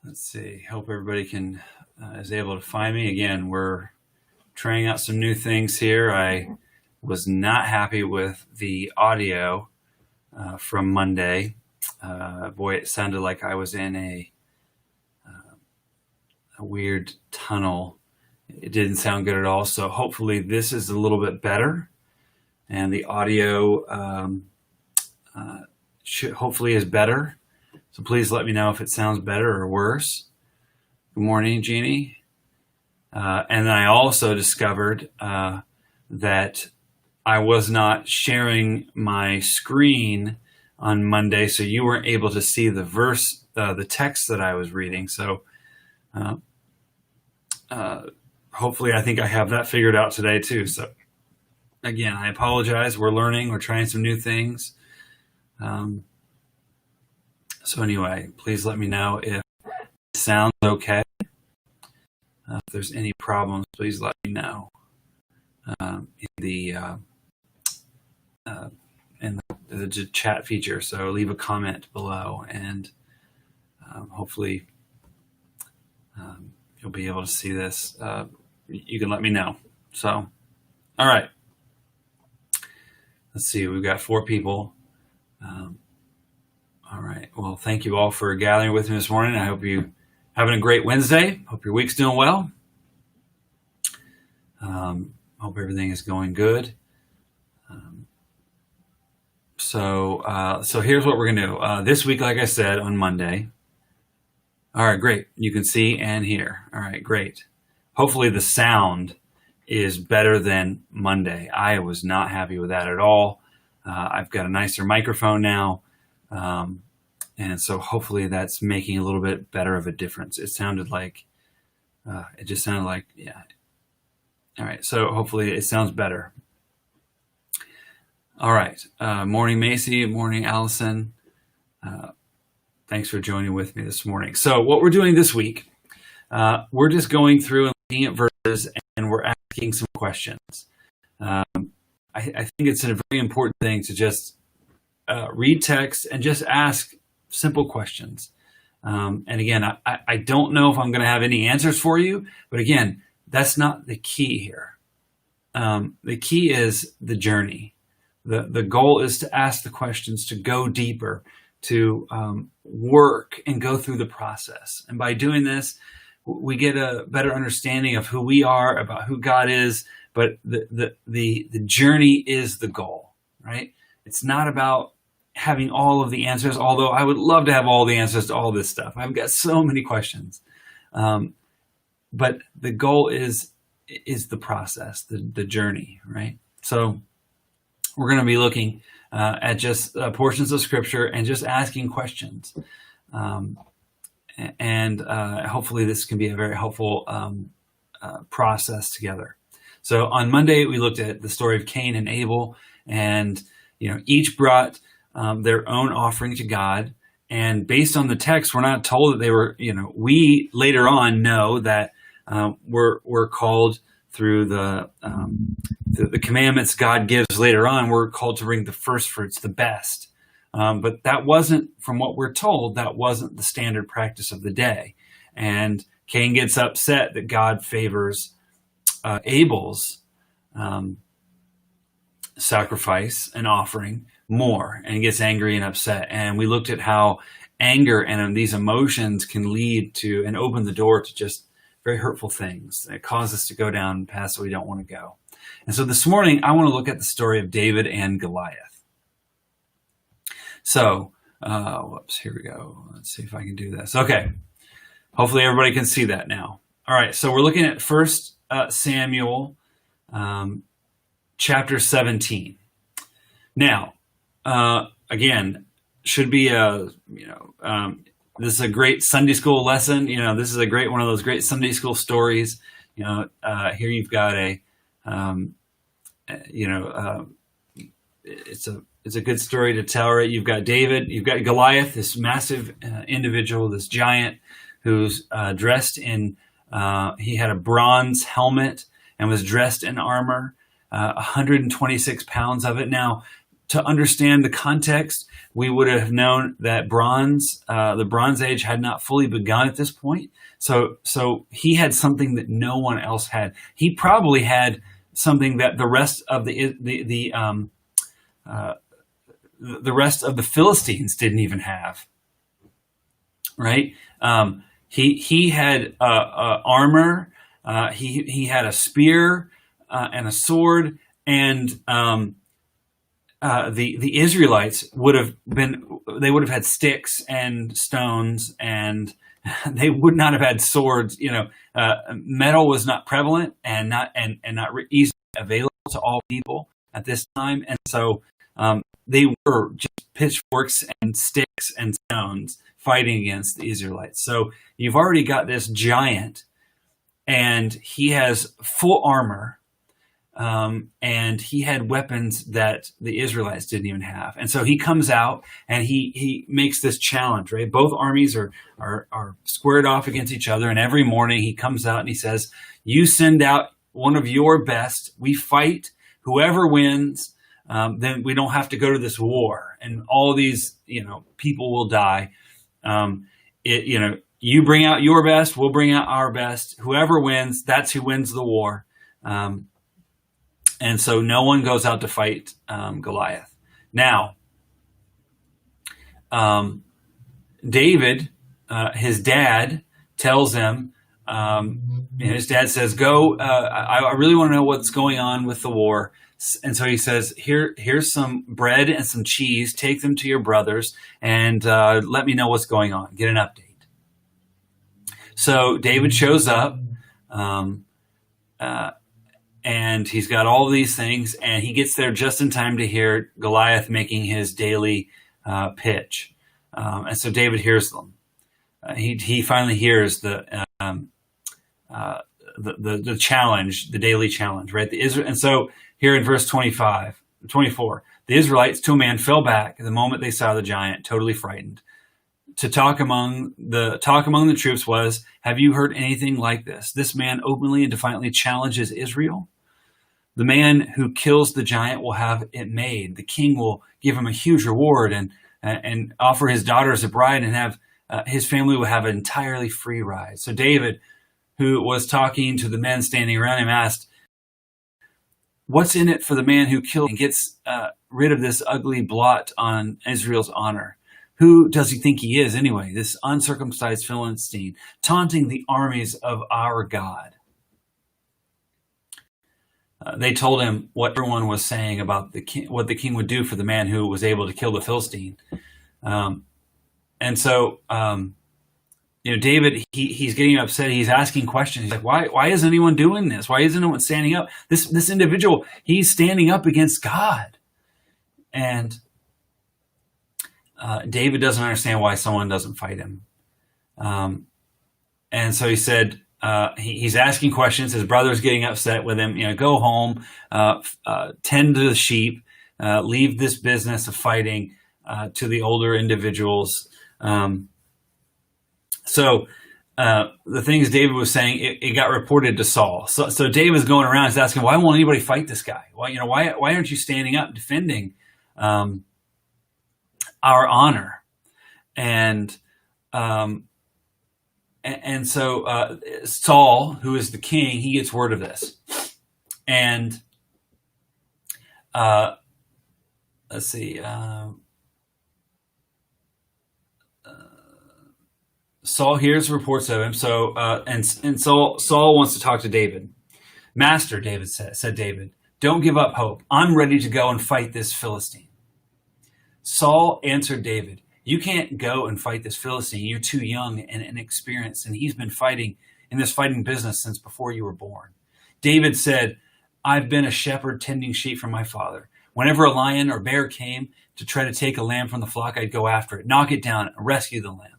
Let's see. Hope everybody is able to find me. Again, we're trying out some new things here. I was not happy with the audio from Monday. Boy, it sounded like I was in a weird tunnel. It didn't sound good at all. So hopefully this is a little bit better, and the audio hopefully is better. So please let me know if it sounds better or worse. Good morning, Jeannie. And then I also discovered that I was not sharing my screen on Monday, so you weren't able to see the verse, the text that I was reading. So hopefully I think I have that figured out today too. So again, I apologize. We're learning. We're trying some new things. So anyway, please let me know if it sounds okay. If there's any problems, please let me know in the chat feature. So leave a comment below, and hopefully you'll be able to see this. You can let me know. So, all right. Let's see. We've got 4 people. All right. Well, thank you all for gathering with me this morning. I hope you're having a great Wednesday. Hope your week's doing well. Hope everything is going good. So here's what we're going to do. This week, like I said, on Monday. All right, great. You can see and hear. All right, great. Hopefully the sound is better than Monday. I was not happy with that at all. I've got a nicer microphone now. And so hopefully that's making a little bit better of a difference. It sounded like, yeah. All right. So hopefully it sounds better. All right. Morning, Macy. Morning, Allison. Thanks for joining with me this morning. So what we're doing this week, we're just going through and looking at verses, and we're asking some questions. I think it's a very important thing to just read text and just ask simple questions. And again, I don't know if I'm going to have any answers for you, but again, that's not the key here. The key is the journey. The goal is to ask the questions, to go deeper, to work and go through the process. And by doing this, we get a better understanding of who we are, about who God is, but the journey is the goal, right? It's not about having all of the answers, although I would love to have all the answers to all this stuff. I've got so many questions. But the goal is the process, the journey, right? So we're going to be looking at just portions of Scripture and just asking questions. And hopefully this can be a very helpful process together. So on Monday, we looked at the story of Cain and Abel, and each brought their own offering to God. And based on the text, we're not told that they were, we later on know that we're called through the commandments God gives later on, we're called to bring the first fruits, the best. But that wasn't, from what we're told, that wasn't the standard practice of the day. And Cain gets upset that God favors Abel's sacrifice and offering more, and gets angry and upset. And we looked at how anger and these emotions can lead to and open the door to just very hurtful things that cause us to go down paths that we don't want to go. And so this morning, I want to look at the story of David and Goliath. So, here we go. Let's see if I can do this. Okay. Hopefully everybody can see that now. All right. So we're looking at 1 Samuel chapter 17. Now, again, should be this is a great Sunday school lesson. This is a great one of those great Sunday school stories. Here you've got it's a good story to tell, right? You've got David, you've got Goliath, this massive individual, this giant who's dressed in, he had a bronze helmet and was dressed in armor, 126 pounds of it. Now, to understand the context, we would have known that the Bronze Age had not fully begun at this point. So he had something that no one else had. He probably had something that the rest of the rest of the Philistines didn't even have. Right? He had armor. He had a spear and a sword, and the Israelites would have had sticks and stones, and they would not have had swords. Metal was not prevalent and not easily available to all people at this time, and so they were just pitchforks and sticks and stones fighting against the Israelites. So you've already got this giant, and he has full armor, and he had weapons that the Israelites didn't even have. And so he comes out and he makes this challenge, right? Both armies are squared off against each other. And every morning he comes out and he says, you send out one of your best, we fight, whoever wins, then we don't have to go to this war. And all these, people will die. You bring out your best, we'll bring out our best. Whoever wins, that's who wins the war. And so no one goes out to fight Goliath. Now, David, his dad, tells him, his dad says, go, I really want to know what's going on with the war. And so he says, here's some bread and some cheese. Take them to your brothers and let me know what's going on. Get an update. So David shows up, and he's got all these things, and he gets there just in time to hear Goliath making his daily pitch. And so David hears them. He finally hears the challenge, the daily challenge, right? And so here in verse 24, the Israelites to a man fell back the moment they saw the giant, totally frightened. To talk among the troops was, have you heard anything like this? This man openly and defiantly challenges Israel. The man who kills the giant will have it made. The king will give him a huge reward and offer his daughter as a bride, and have his family will have an entirely free ride. So David, who was talking to the men standing around him, asked, what's in it for the man who killed and gets rid of this ugly blot on Israel's honor? Who does he think he is anyway, this uncircumcised Philistine, taunting the armies of our God? They told him what everyone was saying about the king, what the king would do for the man who was able to kill the Philistine. And so, David, he's getting upset. He's asking questions. He's like, why isn't anyone doing this? Why isn't anyone standing up? This individual, he's standing up against God. And David doesn't understand why someone doesn't fight him. And so he said, he's asking questions. His brother's getting upset with him. Go home, tend to the sheep, leave this business of fighting to the older individuals. So the things David was saying, it got reported to Saul. So David's going around, he's asking, why won't anybody fight this guy? Why aren't you standing up defending our honor? And so Saul, who is the king, he gets word of this. And let's see. Saul hears reports of him. So and Saul wants to talk to David. Master, David said David, don't give up hope. I'm ready to go and fight this Philistine. Saul answered David, you can't go and fight this Philistine. You're too young and inexperienced, and he's been fighting in this fighting business since before you were born. David said, I've been a shepherd tending sheep for my father. Whenever a lion or bear came to try to take a lamb from the flock, I'd go after it, knock it down, and rescue the lamb.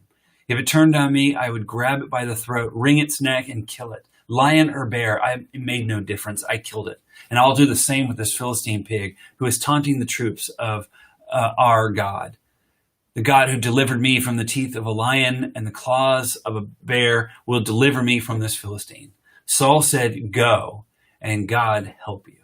If it turned on me, I would grab it by the throat, wring its neck, and kill it. Lion or bear, it made no difference. I killed it. And I'll do the same with this Philistine pig who is taunting the troops of our God. The God who delivered me from the teeth of a lion and the claws of a bear will deliver me from this Philistine. Saul said, go, and God help you.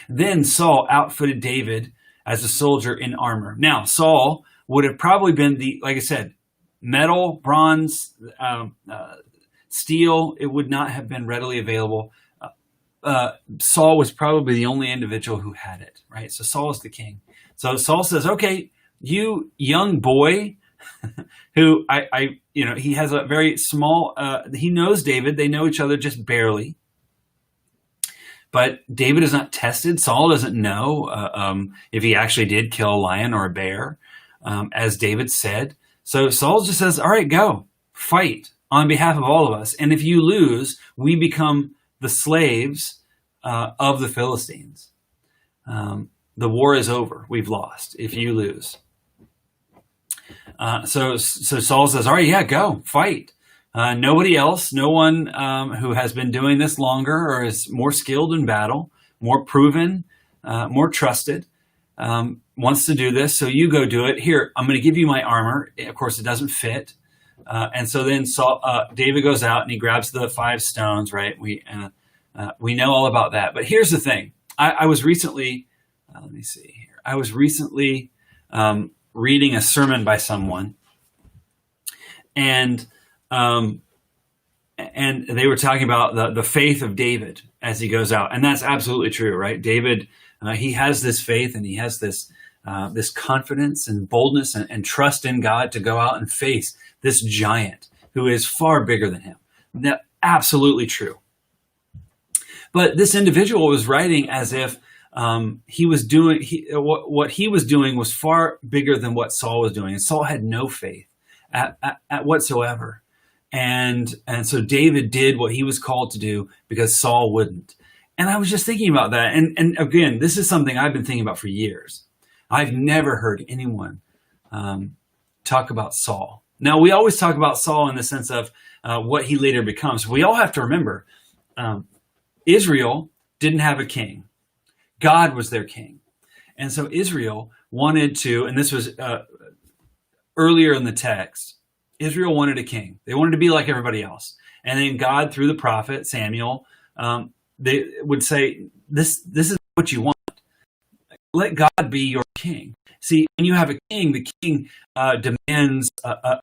Then Saul outfitted David as a soldier in armor. Now, Saul would have probably been like I said, metal, bronze, steel. It would not have been readily available. Saul was probably the only individual who had it, right? So Saul is the king. So Saul says, okay, you young boy, who he has a very small, he knows David. They know each other just barely. But David is not tested. Saul doesn't know if he actually did kill a lion or a bear, as David said. So Saul just says, all right, go, fight on behalf of all of us. And if you lose, we become the slaves of the Philistines. The war is over. We've lost if you lose. So Saul says, all right, yeah, go, fight. Nobody else, no one who has been doing this longer or is more skilled in battle, more proven, more trusted, wants to do this. So you go do it. Here, I'm going to give you my armor. Of course, it doesn't fit. And so then David goes out and he grabs the 5 stones, right? We know all about that. But here's the thing. I was recently, let me see here. I was recently reading a sermon by someone, and they were talking about the faith of David as he goes out. And that's absolutely true, right? David, he has this faith and he has this confidence and boldness and trust in God to go out and face this giant who is far bigger than him. That's absolutely true. But this individual was writing as if he was doing, what he was doing was far bigger than what Saul was doing. And Saul had no faith at whatsoever. And so David did what he was called to do because Saul wouldn't. And I was just thinking about that. And again, this is something I've been thinking about for years. I've never heard anyone talk about Saul. Now, we always talk about Saul in the sense of what he later becomes. We all have to remember, Israel didn't have a king. God was their king. And so Israel wanted to, and this was earlier in the text, Israel wanted a king. They wanted to be like everybody else. And then God, through the prophet Samuel, they would say, this is what you want. Let God be your king. See, when you have a king, the king demands a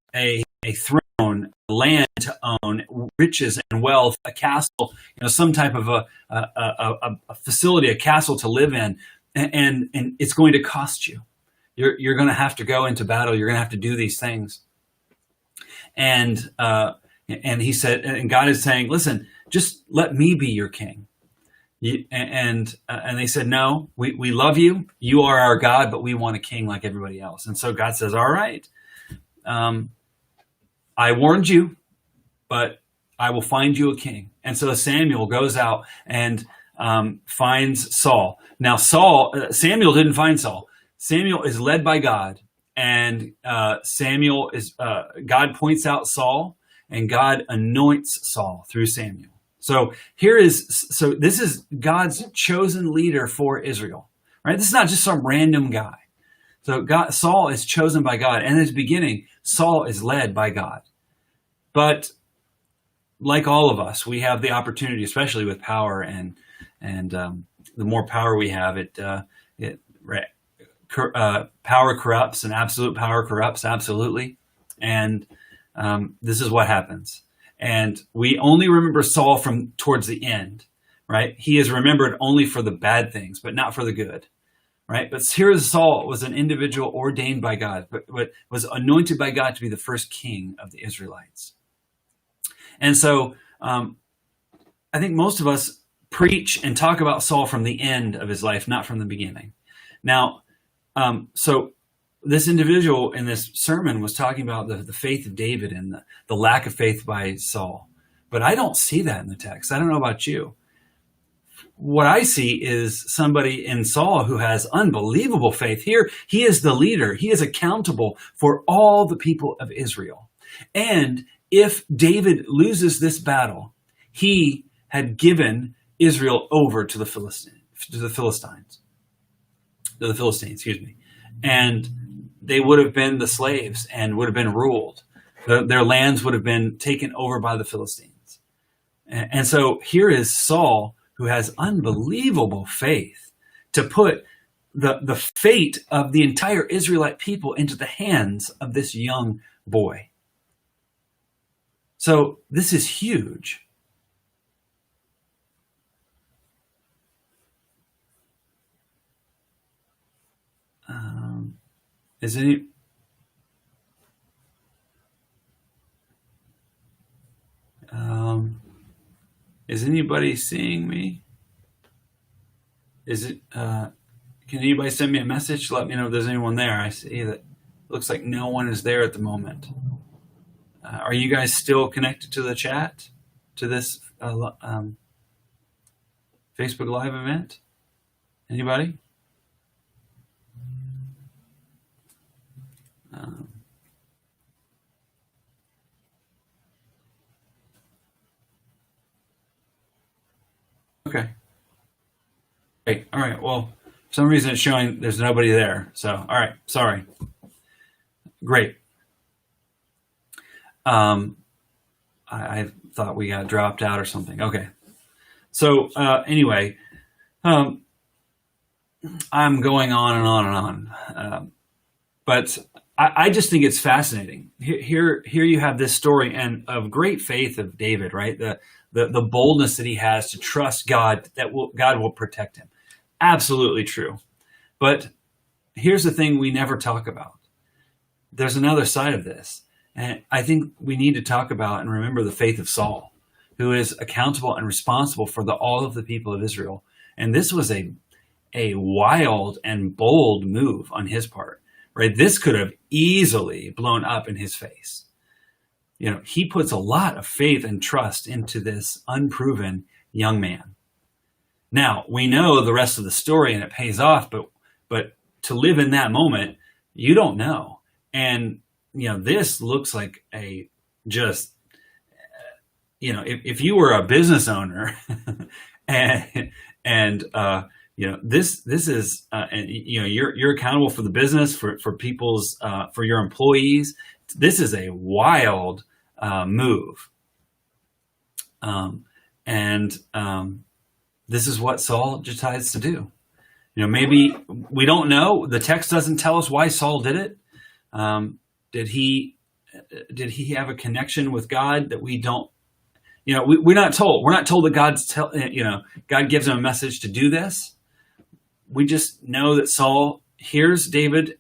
throne, land to own, riches and wealth, a castle, some type of a facility, a castle to live in, and it's going to cost you. You're going to have to go into battle. You're going to have to do these things. And he said, and God is saying, listen, just let me be your king. And they said, no, we love you. You are our God, but we want a king like everybody else. And so God says, all right, I warned you, but I will find you a king. And so Samuel goes out and finds Saul. Now Samuel didn't find Saul. Samuel is led by God, and God points out Saul, and God anoints Saul through Samuel. So this is God's chosen leader for Israel, right? This is not just some random guy. So Saul is chosen by God, and in the beginning, Saul is led by God. But like all of us, we have the opportunity, especially with power, and the more power we have, power corrupts, and absolute power corrupts absolutely. And this is what happens. And we only remember Saul from towards the end, right? He is remembered only for the bad things, but not for the good, right? But here Saul was an individual ordained by God, but was anointed by God to be the first king of the Israelites. And so I think most of us preach and talk about Saul from the end of his life, not from the beginning. Now, so this individual in this sermon was talking about the faith of David and the lack of faith by Saul. But I don't see that in the text. I don't know about you. What I see is somebody in Saul who has unbelievable faith. Here, he is the leader. He is accountable for all the people of Israel. And if David loses this battle, he had given Israel over to the Philistines, and they would have been the slaves and would have been ruled. Their lands would have been taken over by the Philistines. And so here is Saul, who has unbelievable faith to put the fate of the entire Israelite people into the hands of this young boy. So this is huge. Is any is anybody seeing me? Is it? Can anybody send me a message? Let me know if there's anyone there. I see that it looks like no one is there at the moment. Are you guys still connected to the chat, to this Facebook Live event? Anybody? Okay. Great. All right. Well, for some reason it's showing there's nobody there. So, all right. Sorry. Great. I thought we got dropped out or something. Okay. So anyway, I'm going on and on and on. But I just think it's fascinating. Here you have this story and of great faith of David, right? The boldness that he has to trust God, that God will protect him. Absolutely true. But here's the thing we never talk about. There's another side of this. And I think we need to talk about and remember the faith of Saul, who is accountable and responsible for all of the people of Israel. And this was a wild and bold move on his part, right? This could have easily blown up in his face. You know, he puts a lot of faith and trust into this unproven young man. Now, we know the rest of the story and it pays off, but to live in that moment, you don't know. And, you know, this looks like if you were a business owner and you know, this is, and you know, you're accountable for the business, for people's, for your employees. This is a wild move. This is what Saul decides to do. You know, maybe we don't know. The text doesn't tell us why Saul did it. Did he have a connection with God that we don't? You know, we're not told. We're not told that God gives him a message to do this. We just know that Saul hears David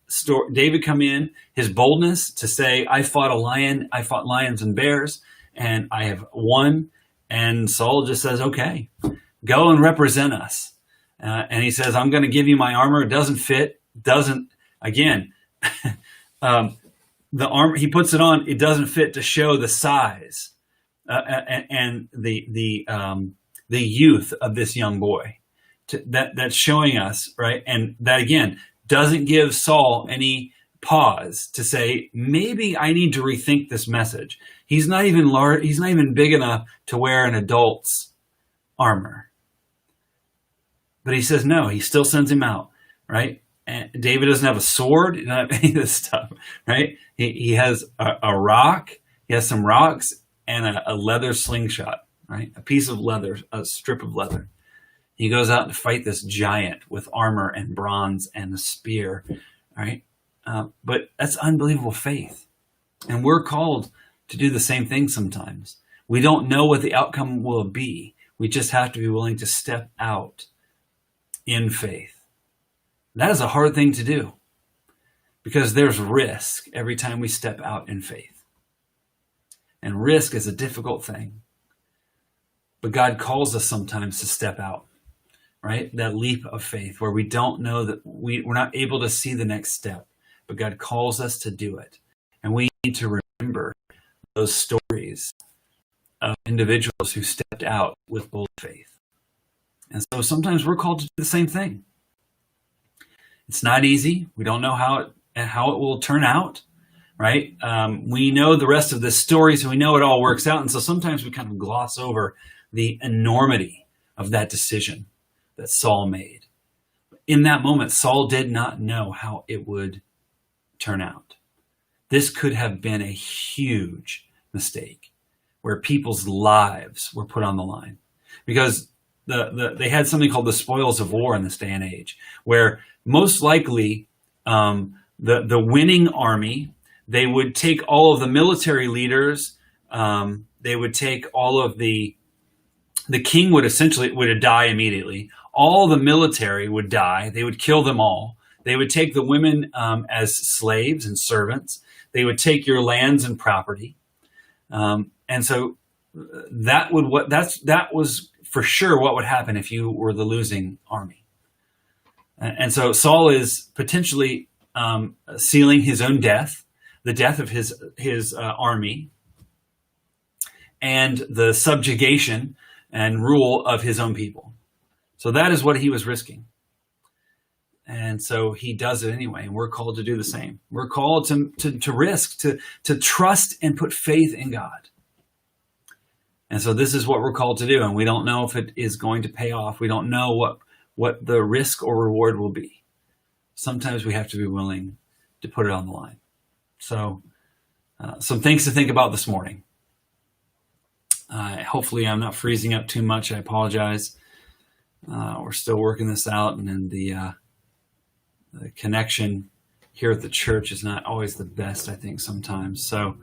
come in, his boldness to say, I fought lions and bears, and I have won. And Saul just says, okay, go and represent us. And he says, I'm going to give you my armor. It doesn't fit. Again, the armor, he puts it on. It doesn't fit to show the size and the youth of this young boy. That's showing us, right? And that, again, doesn't give Saul any pause to say, maybe I need to rethink this message. He's not even large. He's not even big enough to wear an adult's armor. But he says no. He still sends him out, right? And David doesn't have a sword, not any of this stuff, right? He has a rock. He has some rocks and a leather slingshot, right? A piece of leather, a strip of leather. He goes out to fight this giant with armor and bronze and a spear, right? But that's unbelievable faith. And we're called to do the same thing sometimes. We don't know what the outcome will be. We just have to be willing to step out in faith. That is a hard thing to do because there's risk every time we step out in faith. And risk is a difficult thing. But God calls us sometimes to step out, right? That leap of faith where we don't know that we're not able to see the next step, but God calls us to do it. And we need to remember those stories of individuals who stepped out with bold faith. And so sometimes we're called to do the same thing. It's not easy. We don't know how it will turn out, right? We know the rest of this story, so we know it all works out. And so sometimes we kind of gloss over the enormity of that decision that Saul made. In that moment, Saul did not know how it would turn out. This could have been a huge mistake where people's lives were put on the line. Because they had something called the spoils of war in this day and age, where most likely the winning army, they would take all of the military leaders, they would take all of the king would die immediately. All the military would die. They would kill them all. They would take the women as slaves and servants. They would take your lands and property. And so that was for sure what would happen if you were the losing army. And so Saul is potentially sealing his own death, the death of his army, and the subjugation and rule of his own people. So that is what he was risking. And so he does it anyway, and we're called to do the same. We're called to risk, to trust and put faith in God. And so this is what we're called to do, and we don't know if it is going to pay off. We don't know what the risk or reward will be. Sometimes we have to be willing to put it on the line. So some things to think about this morning. Hopefully I'm not freezing up too much. I apologize. We're still working this out, and then the connection here at the church is not always the best, I think, sometimes. So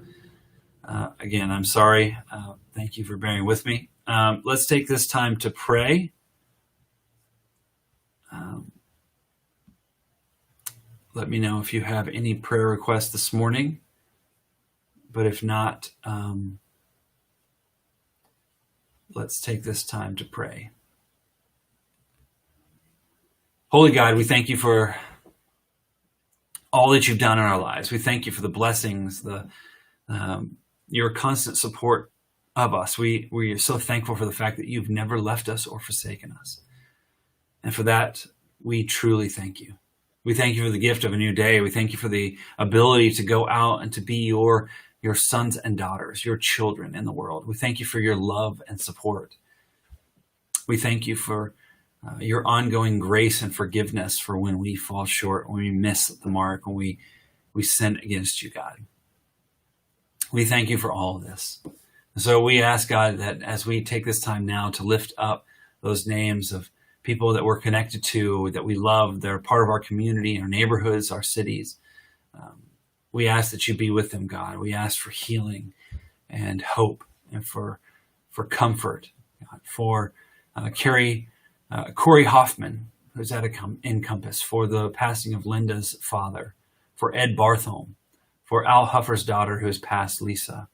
again, I'm sorry. Thank you for bearing with me. Let's take this time to pray. Let me know if you have any prayer requests this morning. But if not, let's take this time to pray. Holy God, we thank you for all that you've done in our lives. We thank you for the blessings, your constant support of us. We are so thankful for the fact that you've never left us or forsaken us. And for that, we truly thank you. We thank you for the gift of a new day. We thank you for the ability to go out and to be your sons and daughters, your children in the world. We thank you for your love and support. We thank you for your ongoing grace and forgiveness for when we fall short, when we miss the mark, when we sin against you, God. We thank you for all of this. So we ask, God, that as we take this time now to lift up those names of people that we're connected to, that we love, they're part of our community, our neighborhoods, our cities, we ask that you be with them, God. We ask for healing and hope and for comfort, God, for Corey Hoffman, who's at Encompass, for the passing of Linda's father, for Ed Barthholm, for Al Huffer's daughter who has passed, Lisa,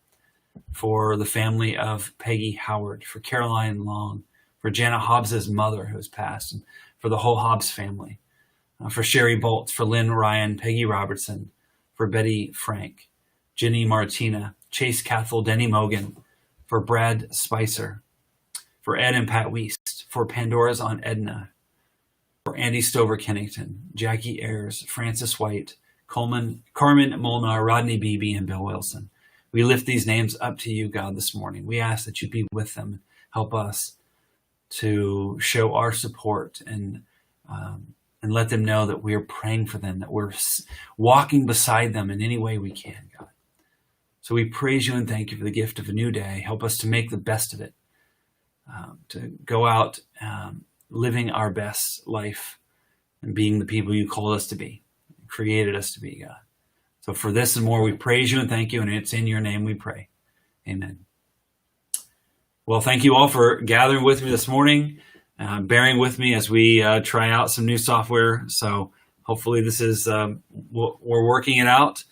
for the family of Peggy Howard, for Caroline Long, for Jana Hobbs's mother who has passed, and for the whole Hobbs family, for Sherry Bolts, for Lynn Ryan, Peggy Robertson, for Betty Frank, Jenny Martina, Chase Cathel, Denny Mogan, for Brad Spicer, for Ed and Pat Wiest, for Pandora's Aunt Edna, for Andy Stover Kennington, Jackie Ayers, Francis White, Carmen Molnar, Rodney Beebe, and Bill Wilson. We lift these names up to you, God, this morning. We ask that you be with them, help us to show our support and let them know that we're praying for them, that we're walking beside them in any way we can, God. So we praise you and thank you for the gift of a new day. Help us to make the best of it, to go out living our best life and being the people you called us to be, created us to be, God. So for this and more, we praise you and thank you, and it's in your name we pray. Amen. Well, thank you all for gathering with me this morning, bearing with me as we try out some new software. So hopefully this is, we're working it out.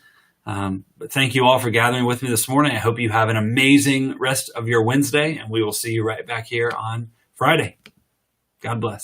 But thank you all for gathering with me this morning. I hope you have an amazing rest of your Wednesday, and we will see you right back here on Friday. God bless.